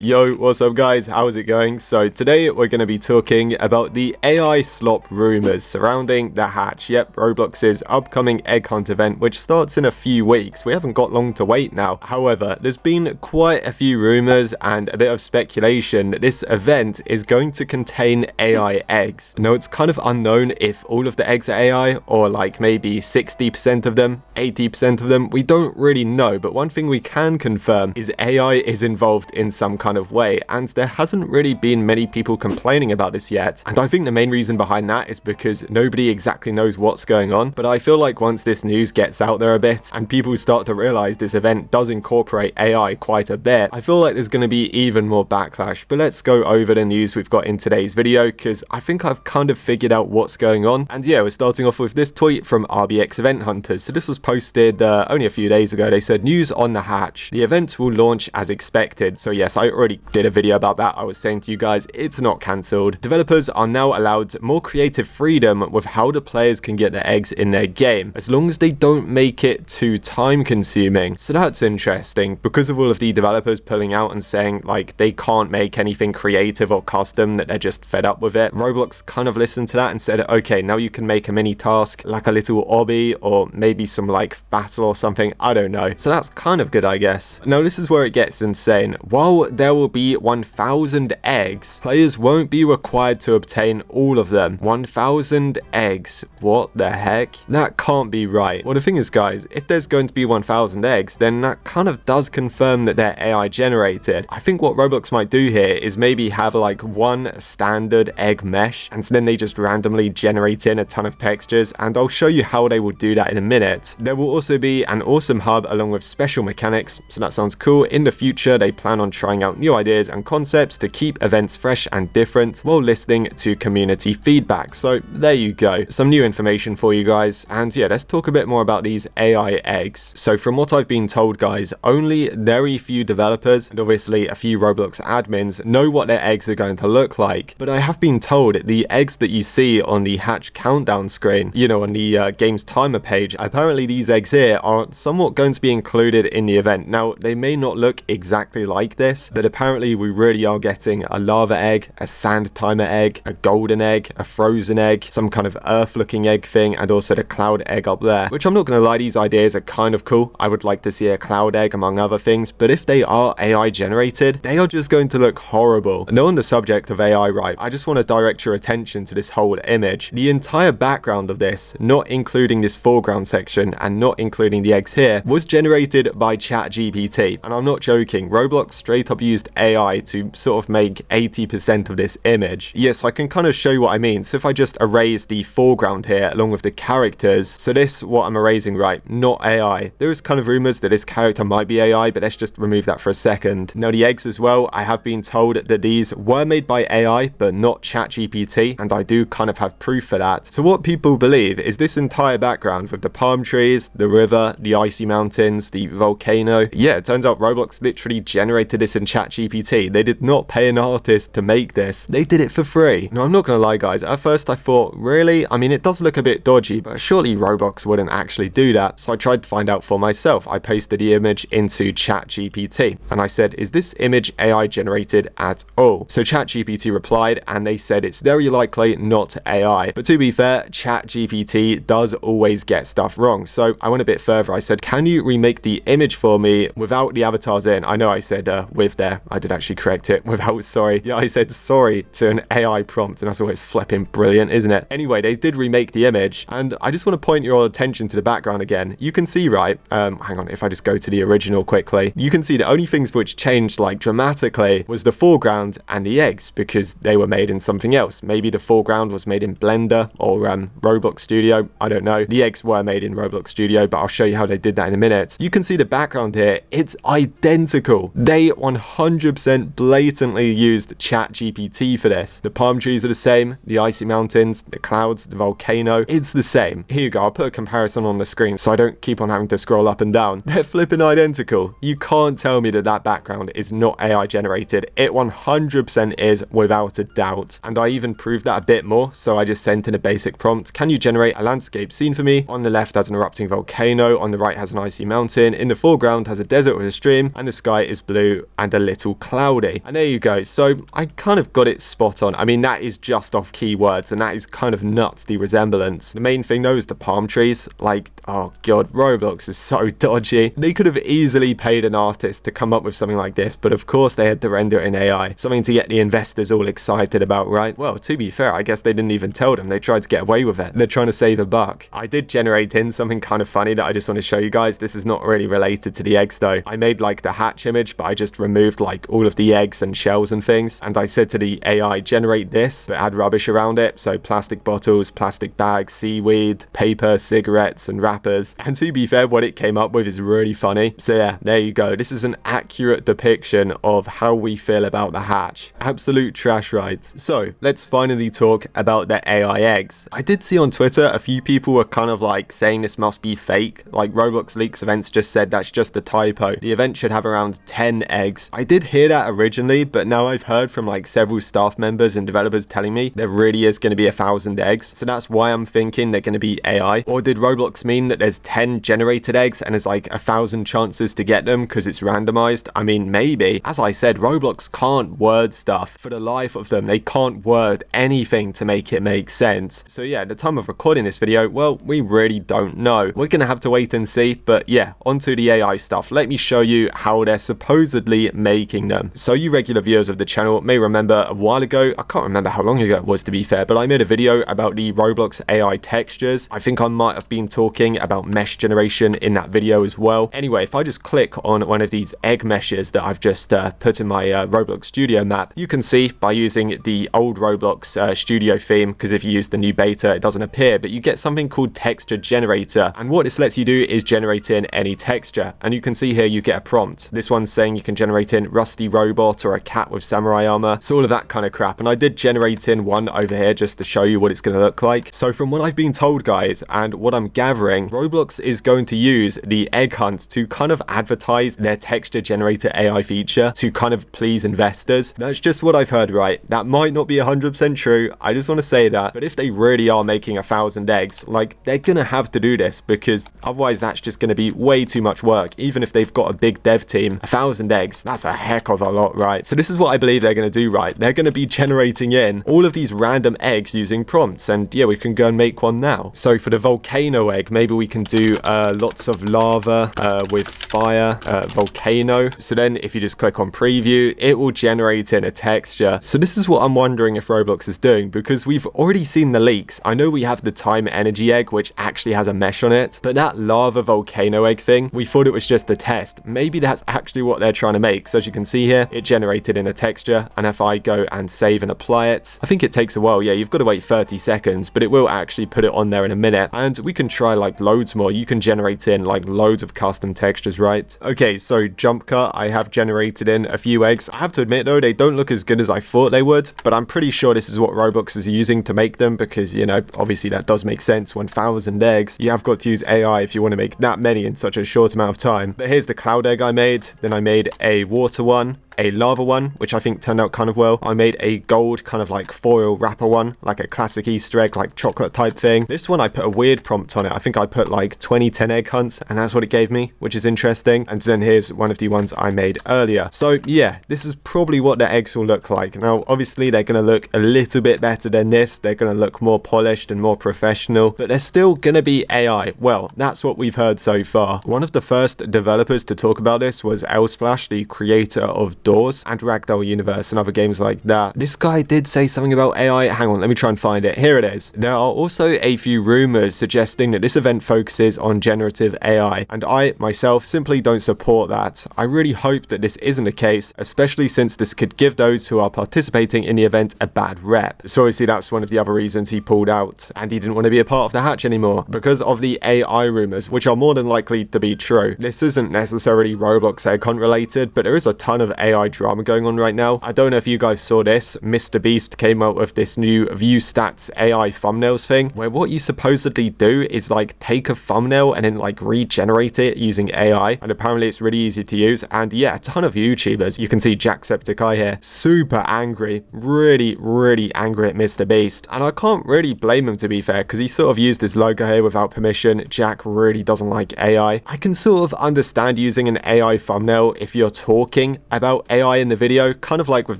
Yo, what's up guys? How's it going? So today we're going to be talking about the AI slop rumors surrounding the hatch. Yep, Roblox's upcoming egg hunt event, which starts in a few weeks. We haven't got long to wait now. However, there's been quite a few rumors and a bit of speculation that this event is going to contain AI eggs. Now, it's kind of unknown if all of the eggs are AI or like maybe 60% of them, 80% of them. We don't really know, but one thing we can confirm is AI is involved in some kind of way, and there hasn't really been many people complaining about this yet. And I think the main reason behind that is because nobody exactly knows what's going on. But I feel like once this news gets out there a bit and people start to realize this event does incorporate AI quite a bit, I feel like there's going to be even more backlash. But let's go over the news we've got in today's video, because I think I've kind of figured out what's going on. And yeah, we're starting off with this tweet from RBX Event Hunters. So this was posted only a few days ago. They said, "News on the hatch. The event will launch as expected." So yes, I already did a video about that. I was saying to you guys, it's not cancelled. Developers are now allowed more creative freedom with how the players can get their eggs in their game, as long as they don't make it too time consuming. So that's interesting, because of all of the developers pulling out and saying like they can't make anything creative or custom, that they're just fed up with it. Roblox kind of listened to that and said, okay, now you can make a mini task, like a little obby, or maybe some like battle or something. I don't know. So that's kind of good, I guess. Now this is where it gets insane. While there will be 1,000 eggs, players won't be required to obtain all of them. 1,000 eggs. What the heck? That can't be right. Well, the thing is, guys, if there's going to be 1,000 eggs, then that kind of does confirm that they're AI generated. I think what Roblox might do here is maybe have like one standard egg mesh, and then they just randomly generate in a ton of textures, and I'll show you how they will do that in a minute. There will also be an awesome hub along with special mechanics, so that sounds cool. In the future, they plan on trying out new ideas and concepts to keep events fresh and different while listening to community feedback. So there you go, some new information for you guys. And yeah, let's talk a bit more about these AI eggs. So from what I've been told, guys, only very few developers and obviously a few Roblox admins know what their eggs are going to look like. But I have been told the eggs that you see on the hatch countdown screen, you know, on the game's timer page, apparently these eggs here are somewhat going to be included in the event. Now, they may not look exactly like this, but apparently we really are getting a lava egg, a sand timer egg, a golden egg, a frozen egg, some kind of earth looking egg thing, and also the cloud egg up there, which I'm not going to lie, these ideas are kind of cool. I would like to see a cloud egg among other things, but if they are AI generated, they are just going to look horrible. And on the subject of AI, right, I just want to direct your attention to this whole image. The entire background of this, not including this foreground section and not including the eggs here, was generated by ChatGPT. And I'm not joking, Roblox straight up used AI to sort of make 80% of this image. Yes, I can kind of show you what I mean. So if I just erase the foreground here along with the characters, so this, what I'm erasing, right, not AI. There is kind of rumors that this character might be AI, but let's just remove that for a second. Now the eggs as well, I have been told that these were made by AI, but not ChatGPT, and I do kind of have proof for that. So what people believe is this entire background with the palm trees, the river, the icy mountains, the volcano. Yeah, it turns out Roblox literally generated this in ChatGPT. They did not pay an artist to make this. They did it for free. Now, I'm not gonna lie, guys. At first, I thought, really? I mean, it does look a bit dodgy, but surely Roblox wouldn't actually do that. So I tried to find out for myself. I pasted the image into ChatGPT, and I said, is this image AI generated at all? So ChatGPT replied, and they said it's very likely not AI. But to be fair, ChatGPT does always get stuff wrong. So I went a bit further. I said, can you remake the image for me without the avatars in? I know I said with there. I did actually correct it without sorry. Yeah, I said sorry to an AI prompt, and that's always flipping brilliant, isn't it? Anyway, they did remake the image, and I just want to point your attention to the background again. You can see, right, hang on, if I just go to the original quickly, you can see the only things which changed like dramatically was the foreground and the eggs, because they were made in something else. Maybe the foreground was made in Blender or Roblox Studio, I don't know. The eggs were made in Roblox Studio, but I'll show you how they did that in a minute. You can see the background here, it's identical. They 100% blatantly used ChatGPT for this. The palm trees are the same, the icy mountains, the clouds, the volcano, it's the same. Here you go, I'll put a comparison on the screen so I don't keep on having to scroll up and down. They're flipping identical. You can't tell me that that background is not AI generated. It 100% is, without a doubt. And I even proved that a bit more, so I just sent in a basic prompt. Can you generate a landscape scene for me? On the left has an erupting volcano, on the right has an icy mountain, in the foreground has a desert with a stream, and the sky is blue and a little cloudy. And there you go. So I kind of got it spot on. I mean, that is just off keywords, and that is kind of nuts, the resemblance. The main thing though is the palm trees. Like, oh god, Roblox is so dodgy. They could have easily paid an artist to come up with something like this, but of course they had to render it in AI. Something to get the investors all excited about, right? Well, to be fair, I guess they didn't even tell them. They tried to get away with it. They're trying to save a buck. I did generate in something kind of funny that I just want to show you guys. This is not really related to the eggs though. I made like the hatch image, but I just removed like all of the eggs and shells and things, and I said to the AI, generate this, but add rubbish around it. So plastic bottles, plastic bags, seaweed, paper, cigarettes, and wrappers. And to be fair, what it came up with is really funny. So yeah, there you go. This is an accurate depiction of how we feel about the hatch. Absolute trash, right? So let's finally talk about the AI eggs. I did see on Twitter a few people were kind of like saying this must be fake. Like Roblox Leaks Events just said that's just a typo. The event should have around 10 eggs. I did hear that originally, but now I've heard from like several staff members and developers telling me there really is going to be 1,000 eggs. So that's why I'm thinking they're going to be AI. Or did Roblox mean that there's 10 generated eggs and there's like 1,000 chances to get them because it's randomized? I mean, maybe. As I said, Roblox can't word stuff for the life of them. They can't word anything to make it make sense. So yeah, at the time of recording this video, well, we really don't know. We're going to have to wait and see. But yeah, onto the AI stuff. Let me show you how they're supposedly making them. So you regular viewers of the channel may remember a while ago, I can't remember how long ago it was to be fair, but I made a video about the Roblox AI textures. I think I might have been talking about mesh generation in that video as well. Anyway, if I just click on one of these egg meshes that I've just put in my Roblox Studio map, you can see by using the old Roblox Studio theme, because if you use the new beta, it doesn't appear, but you get something called texture generator. And what this lets you do is generate in any texture. And you can see here you get a prompt. This one's saying you can generate in rusty robot or a cat with samurai armor. So all of that kind of crap. And I did generate in one over here just to show you what it's going to look like. So from what I've been told, guys, and what I'm gathering, Roblox is going to use the egg hunt to kind of advertise their texture generator AI feature to kind of please investors. That's just what I've heard, right? That might not be 100% true. I just want to say that. But if they really are making 1,000 eggs, like, they're going to have to do this, because otherwise that's just going to be way too much work. Even if they've got a big dev team, 1,000 eggs, that's a heck of a lot, right? So this is what I believe they're going to do, right? They're going to be generating in all of these random eggs using prompts, and yeah, we can go and make one now. So for the volcano egg, maybe we can do lots of lava with fire, volcano. So then if you just click on preview, it will generate in a texture. So this is what I'm wondering if Roblox is doing, because we've already seen the leaks. I know we have the time energy egg, which actually has a mesh on it, but that lava volcano egg thing, we thought it was just a test. Maybe that's actually what they're trying to make. So as you can see here, it generated in a texture, and if I go and save and apply it, I think it takes a while. Yeah, you've got to wait 30 seconds, but it will actually put it on there in a minute. And we can try like loads more. You can generate in like loads of custom textures, right? Okay, so jump cut, I have generated in a few eggs. I have to admit though, they don't look as good as I thought they would, but I'm pretty sure this is what Roblox is using to make them, because, you know, obviously that does make sense. 1,000 eggs, you have got to use AI if you want to make that many in such a short amount of time. But here's the cloud egg I made. Then I made a water one, a lava one, which I think turned out kind of well. I made a gold kind of like foil wrapper one, like a classic Easter egg, like chocolate type thing. This one I put a weird prompt on it. I think I put like 2010 egg hunts, and that's what it gave me, which is interesting. And then here's one of the ones I made earlier. So yeah, this is probably what the eggs will look like. Now, obviously they're going to look a little bit better than this. They're going to look more polished and more professional, but they're still going to be AI. Well, that's what we've heard so far. One of the first developers to talk about this was LSplash, the creator of Doors and Ragdoll Universe and other games like that. This guy did say something about AI. Hang on, let me try and find it. Here it is. There are also a few rumors suggesting that this event focuses on generative AI, and I myself simply don't support that. I really hope that this isn't the case, especially since this could give those who are participating in the event a bad rep. So obviously that's one of the other reasons he pulled out, and he didn't want to be a part of the hatch anymore, because of the AI rumors, which are more than likely to be true. This isn't necessarily Roblox egg hunt related, but there is a ton of AI drama going on right now. I don't know if you guys saw this. Mr. Beast came out with this new view stats AI thumbnails thing, where what you supposedly do is like take a thumbnail and then like regenerate it using AI, and apparently it's really easy to use. And yeah, a ton of YouTubers, you can see Jacksepticeye here, super angry, really angry at Mr. Beast, and I can't really blame him, to be fair, because he sort of used his logo here without permission. Jack really doesn't like AI. I can sort of understand using an AI thumbnail if you're talking about about AI in the video, kind of like with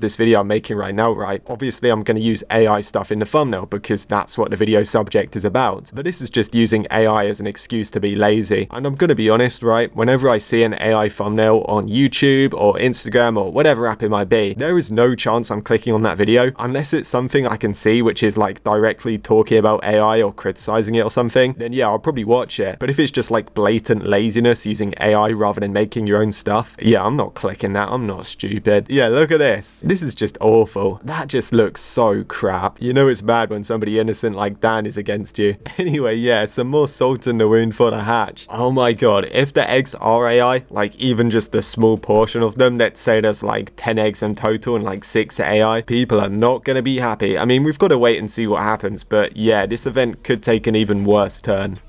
this video I'm making right now, right? Obviously I'm going to use AI stuff in the thumbnail because that's what the video subject is about. But this is just using AI as an excuse to be lazy. And I'm going to be honest, right? Whenever I see an AI thumbnail on YouTube or Instagram or whatever app it might be, there is no chance I'm clicking on that video unless it's something I can see which is like directly talking about AI or criticizing it or something. Then yeah, I'll probably watch it. But if it's just like blatant laziness using AI rather than making your own stuff, yeah, I'm not clicking that. I'm not stupid. Yeah, look at this. This is just awful. That just looks so crap. You know it's bad when somebody innocent like Dan is against you. Anyway, yeah, some more salt in the wound for the hatch. Oh my god, if the eggs are AI, like even just a small portion of them, let's say there's like 10 eggs in total and like 6 AI, people are not gonna be happy. I mean, we've got to wait and see what happens, but yeah, this event could take an even worse turn.